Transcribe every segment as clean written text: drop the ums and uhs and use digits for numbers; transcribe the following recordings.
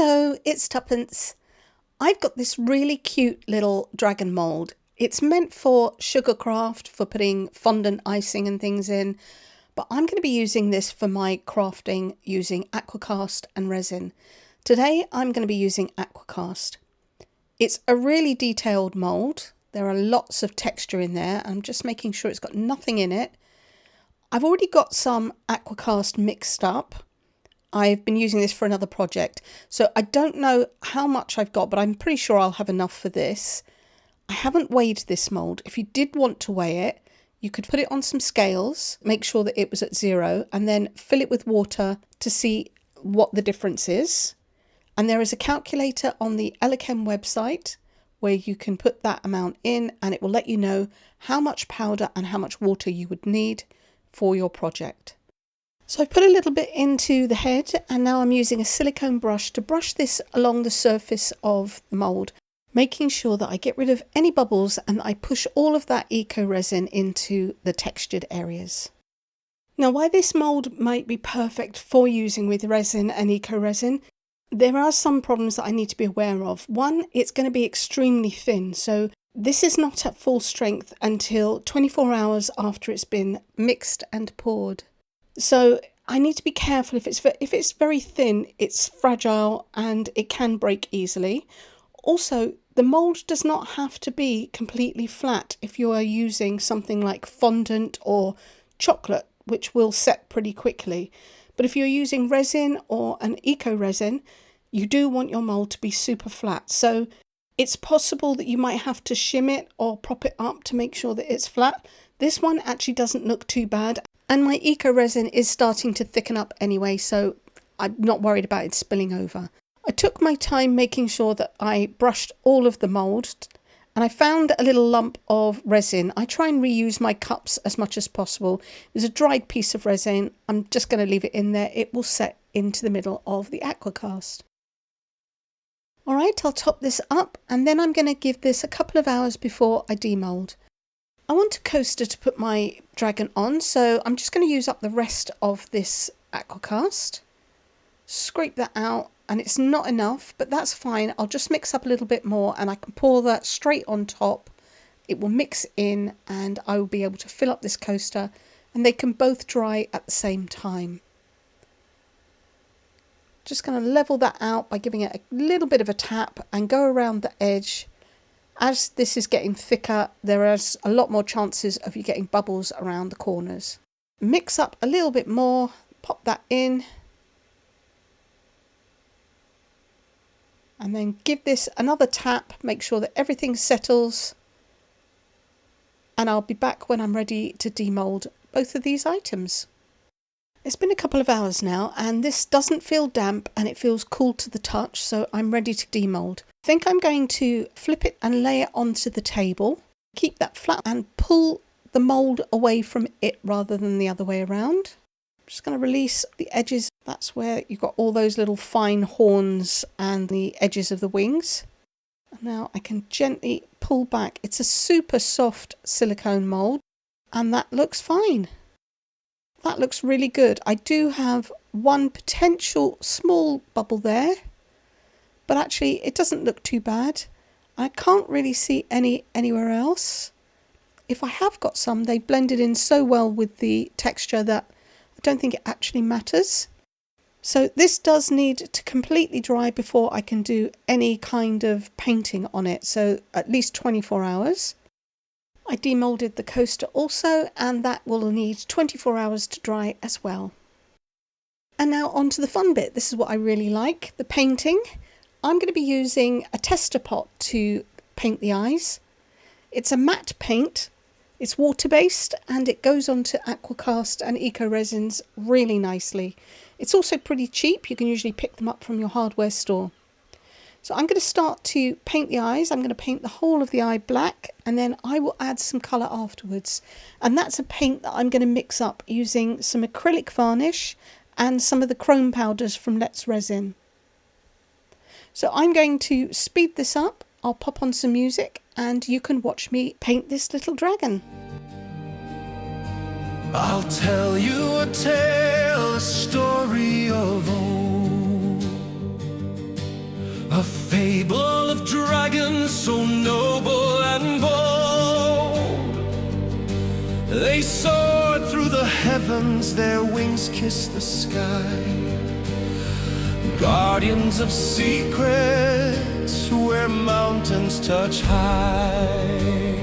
Hello, it's Tuppence. I've got this really cute little dragon mould. It's meant for sugarcraft, for putting fondant icing and things in, but I'm going to be using this for my crafting using Aqua Cast and resin. Today I'm going to be using Aqua Cast. It's a really detailed mould. There are lots of texture in there. I'm just making sure it's got nothing in it. I've already got some Aqua Cast mixed up. I've been using this for another project, so I don't know how much I've got, but I'm pretty sure I'll have enough for this. I haven't weighed this mould. If you did want to weigh it, you could put it on some scales, make sure that it was at 0, and then fill it with water to see what the difference is. And there is a calculator on the Elichem website where you can put that amount in, and it will let you know how much powder and how much water you would need for your project. So I put a little bit into the head, and now I'm using a silicone brush to brush this along the surface of the mould, making sure that I get rid of any bubbles and I push all of that eco-resin into the textured areas. Now, why this mould might be perfect for using with resin and eco-resin, there are some problems that I need to be aware of. One, it's going to be extremely thin, so this is not at full strength until 24 hours after it's been mixed and poured. So I need to be careful. If it's very thin, it's fragile and it can break easily. Also, the mould does not have to be completely flat if you are using something like fondant or chocolate, which will set pretty quickly. But if you're using resin or an eco-resin, you do want your mould to be super flat. So it's possible that you might have to shim it or prop it up to make sure that it's flat. This one actually doesn't look too bad. And my eco-resin is starting to thicken up anyway, so I'm not worried about it spilling over. I took my time making sure that I brushed all of the mould, and I found a little lump of resin. I try and reuse my cups as much as possible. There's a dried piece of resin. I'm just going to leave it in there. It will set into the middle of the Aqua Cast. Alright, I'll top this up, and then I'm going to give this a couple of hours before I demould. I want a coaster to put my dragon on, so I'm just going to use up the rest of this Aqua Cast. Scrape that out, and it's not enough, but that's fine. I'll just mix up a little bit more and I can pour that straight on top. It will mix in and I will be able to fill up this coaster, and they can both dry at the same time. Just going to level that out by giving it a little bit of a tap and go around the edge. As this is getting thicker, there is a lot more chances of you getting bubbles around the corners. Mix up a little bit more, pop that in, and then give this another tap, make sure that everything settles, and I'll be back when I'm ready to demould both of these items. It's been a couple of hours now, and this doesn't feel damp and it feels cool to the touch, so I'm ready to demould. I think I'm going to flip it and lay it onto the table, keep that flat and pull the mould away from it rather than the other way around. I'm just going to release the edges. That's where you've got all those little fine horns and the edges of the wings. And now I can gently pull back. It's a super soft silicone mould, and that looks fine. That looks really good. I do have one potential small bubble there, but actually it doesn't look too bad. I can't really see any anywhere else. If I have got some, they blended in so well with the texture that I don't think it actually matters. So this does need to completely dry before I can do any kind of painting on it, so at least 24 hours. I demoulded the coaster also, and that will need 24 hours to dry as well. And now on to the fun bit. This is what I really like, the painting. I'm going to be using a tester pot to paint the eyes. It's a matte paint, it's water-based, and it goes onto Aqua Cast and eco-resins really nicely. It's also pretty cheap. You can usually pick them up from your hardware store. So I'm going to start to paint the eyes. I'm going to paint the whole of the eye black, and then I will add some colour afterwards. And that's a paint that I'm going to mix up using some acrylic varnish and some of the chrome powders from Let's Resin. So I'm going to speed this up. I'll pop on some music and you can watch me paint this little dragon. I'll tell you a tale, a story of old, A fable of dragons so noble and bold. They soared through the heavens, their wings kissed the sky. Guardians of secrets where mountains touch high.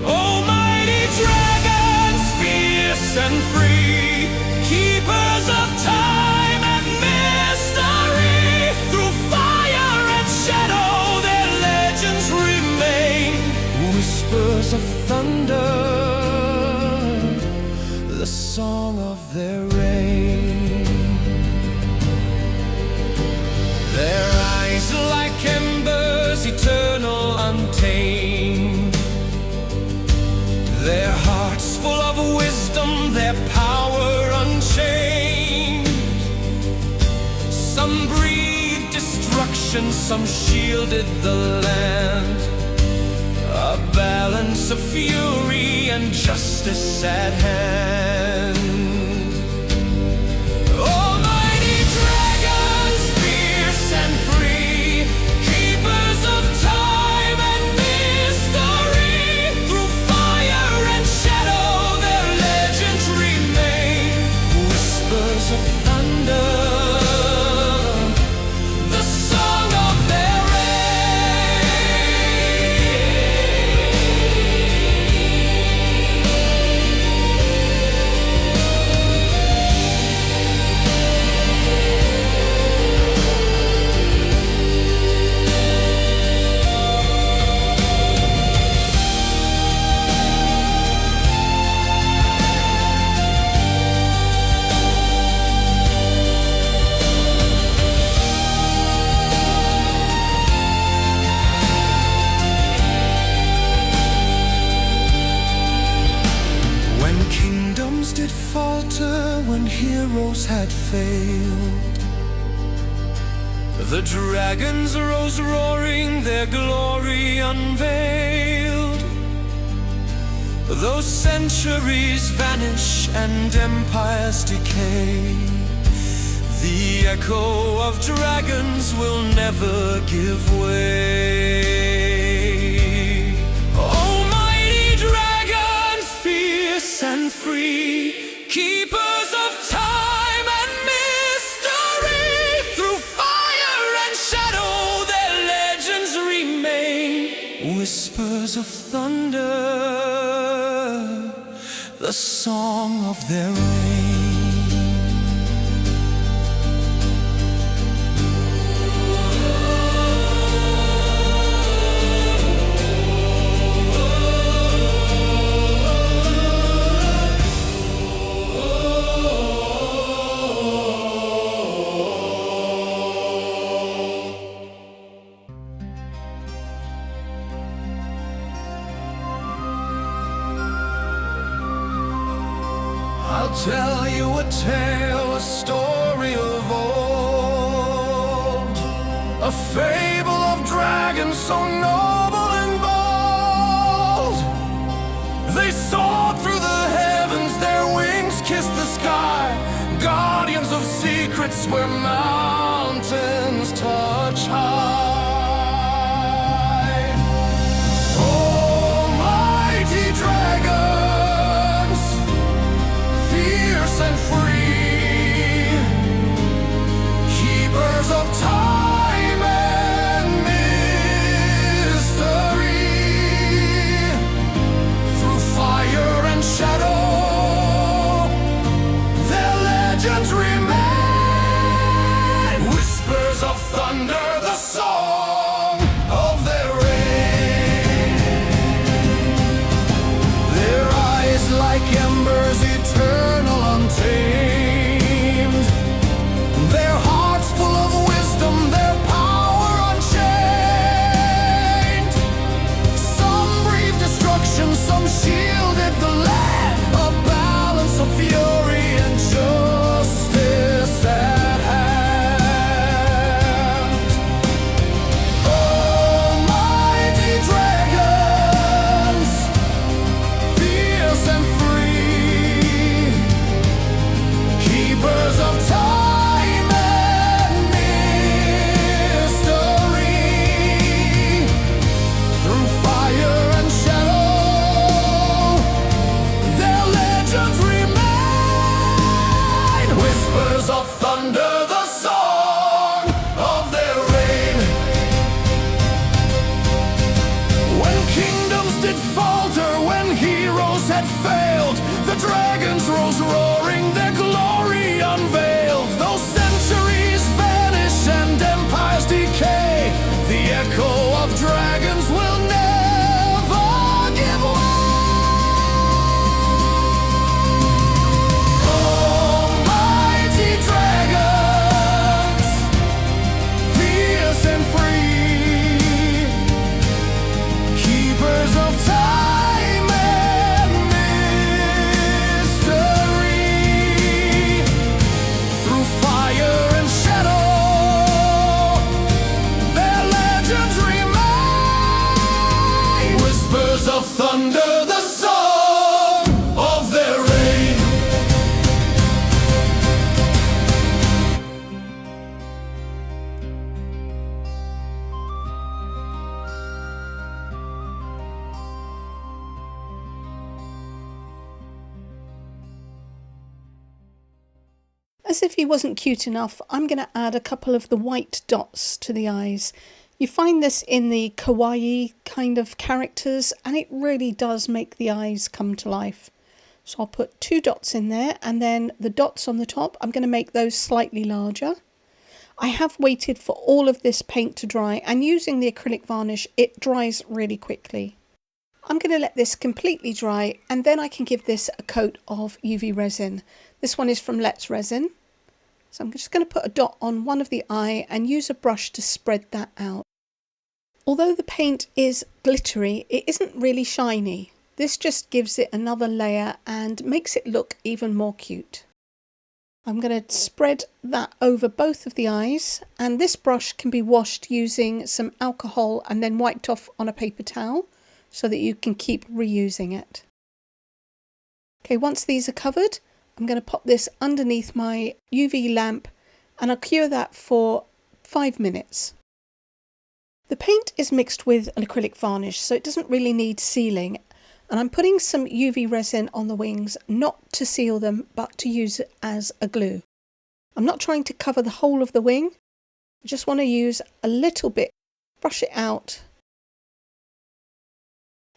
Almighty dragons, fierce and free, keepers of time and mystery. Through fire and shadow their legends remain. Whispers of thunder, the song of their reign. Their eyes like embers, eternal, untamed. Their hearts full of wisdom, their power unchained. Some breathed destruction, some shielded the land. A balance of fury and justice at hand. Almighty dragons, fierce and free, keepers of time and mystery. Through fire and shadow their legends remain. Whispers of thunder, the song of their did falter, when heroes had failed. The dragons rose roaring, their glory unveiled. Though centuries vanish and empires decay, the echo of dragons will never give way. Almighty dragons, fierce and free, keepers of time and mystery. Through fire and shadow their legends remain. Whispers of thunder, the song of their reign. I'll tell you a tale, a story of old, a fable of dragons so noble and bold. They soared through the heavens, their wings kissed the sky. Guardians of secrets where mountains touch high. Almighty dragons, fierce and free, keepers of time and mystery. Through fire and shadow their legends remain. Whispers of thunder, the song of their reign. Their eyes like embers, eternal, untamed. Their hearts full of wisdom, their power unchained. Some breathed destruction, some shielded the land. A balance of fury and justice at hand. thunder, the song of their reign. As if he wasn't cute enough, I'm going to add a couple of the white dots to the eyes. You find this in the kawaii kind of characters, and it really does make the eyes come to life. So I'll put 2 dots in there, and then the dots on the top, I'm going to make those slightly larger. I have waited for all of this paint to dry, and using the acrylic varnish, it dries really quickly. I'm going to let this completely dry, and then I can give this a coat of UV resin. This one is from Let's Resin. So I'm just going to put a dot on one of the eye and use a brush to spread that out. Although the paint is glittery, it isn't really shiny. This just gives it another layer and makes it look even more cute. I'm going to spread that over both of the eyes, and this brush can be washed using some alcohol and then wiped off on a paper towel so that you can keep reusing it. Okay, once these are covered, I'm going to pop this underneath my UV lamp and I'll cure that for 5 minutes. The paint is mixed with an acrylic varnish, so it doesn't really need sealing. And I'm putting some UV resin on the wings, not to seal them, but to use it as a glue. I'm not trying to cover the whole of the wing. I just want to use a little bit, brush it out.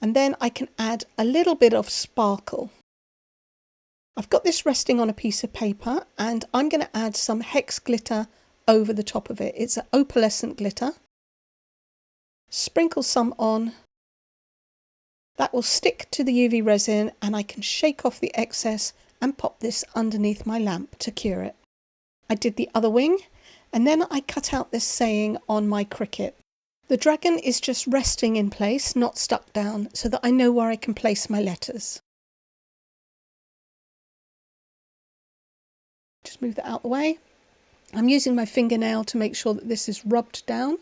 And then I can add a little bit of sparkle. I've got this resting on a piece of paper, and I'm going to add some hex glitter over the top of it. It's an opalescent glitter. Sprinkle some on. That will stick to the UV resin, and I can shake off the excess and pop this underneath my lamp to cure it. I did the other wing, and then I cut out this saying on my Cricut. The dragon is just resting in place, not stuck down, so that I know where I can place my letters. Just move that out the way. I'm using my fingernail to make sure that this is rubbed down,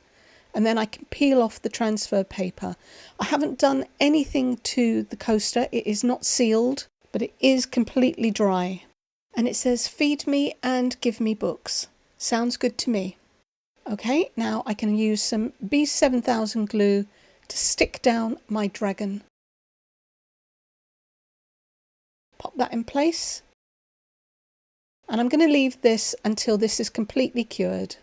and then I can peel off the transfer paper. I haven't done anything to the coaster. It is not sealed, but it is completely dry. And it says, "Feed me and give me books." Sounds good to me. Okay, now I can use some B7000 glue to stick down my dragon. Pop that in place. And I'm going to leave this until this is completely cured.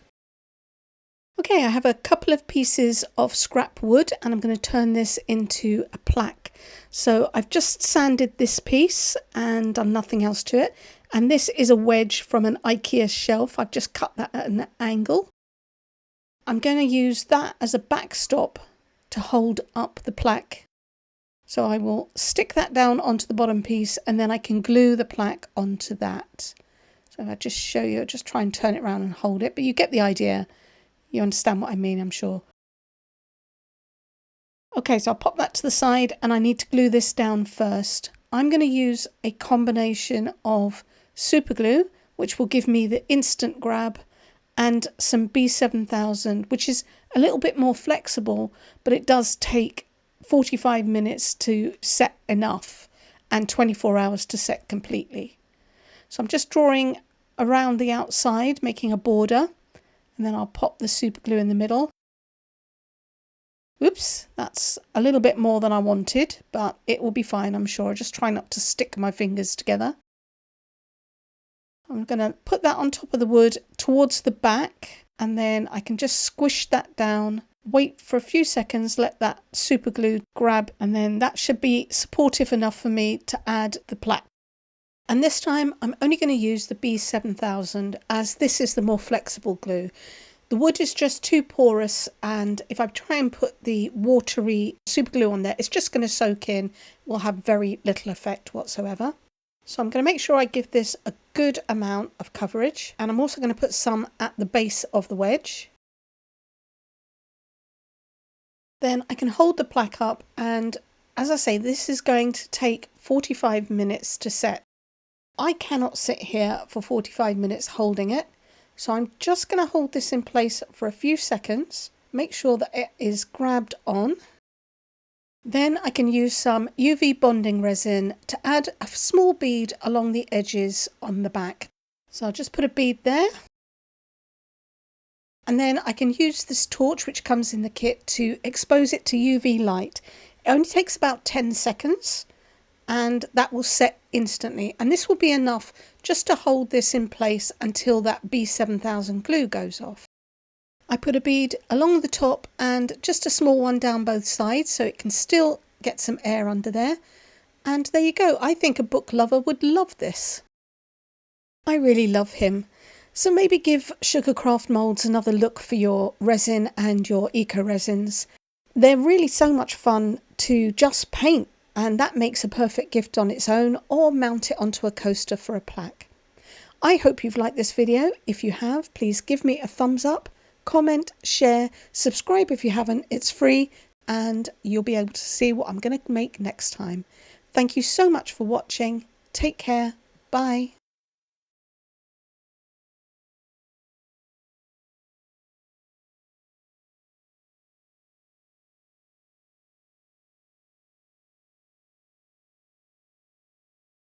Okay, I have a couple of pieces of scrap wood, and I'm going to turn this into a plaque. So I've just sanded this piece and done nothing else to it. And this is a wedge from an IKEA shelf. I've just cut that at an angle. I'm going to use that as a backstop to hold up the plaque. So I will stick that down onto the bottom piece, and then I can glue the plaque onto that. So I'll just show you, just try and turn it around and hold it, but you get the idea. You understand what I mean, I'm sure. Okay, so I'll pop that to the side, and I need to glue this down first. I'm going to use a combination of super glue, which will give me the instant grab, and some B7000, which is a little bit more flexible, but it does take 45 minutes to set enough and 24 hours to set completely. So I'm just drawing around the outside, making a border, and then I'll pop the super glue in the middle. Oops, that's a little bit more than I wanted, but it will be fine, I'm sure. Just try not to stick my fingers together. I'm going to put that on top of the wood towards the back, and then I can just squish that down, wait for a few seconds, let that super glue grab, and then that should be supportive enough for me to add the plaque. And this time I'm only going to use the B7000, as this is the more flexible glue. The wood is just too porous, and if I try and put the watery super glue on there, it's just going to soak in. It will have very little effect whatsoever. So I'm going to make sure I give this a good amount of coverage, and I'm also going to put some at the base of the wedge. Then I can hold the plaque up, and as I say, this is going to take 45 minutes to set. I cannot sit here for 45 minutes holding it, so I'm just going to hold this in place for a few seconds, make sure that it is grabbed on, Then I can use some UV bonding resin to add a small bead along the edges on the back. So I'll just put a bead there. And then I can use this torch which comes in the kit to expose it to UV light. It only takes about 10 seconds and that will set instantly. And this will be enough just to hold this in place until that B7000 glue goes off. I put a bead along the top and just a small one down both sides so it can still get some air under there. And there you go. I think a book lover would love this. I really love him. So maybe give Sugarcraft Moulds another look for your resin and your eco-resins. They're really so much fun to just paint, and that makes a perfect gift on its own, or mount it onto a coaster for a plaque. I hope you've liked this video. If you have, please give me a thumbs up, comment, share, subscribe if you haven't. It's free and you'll be able to see what I'm going to make next time. Thank you so much for watching. Take care. Bye.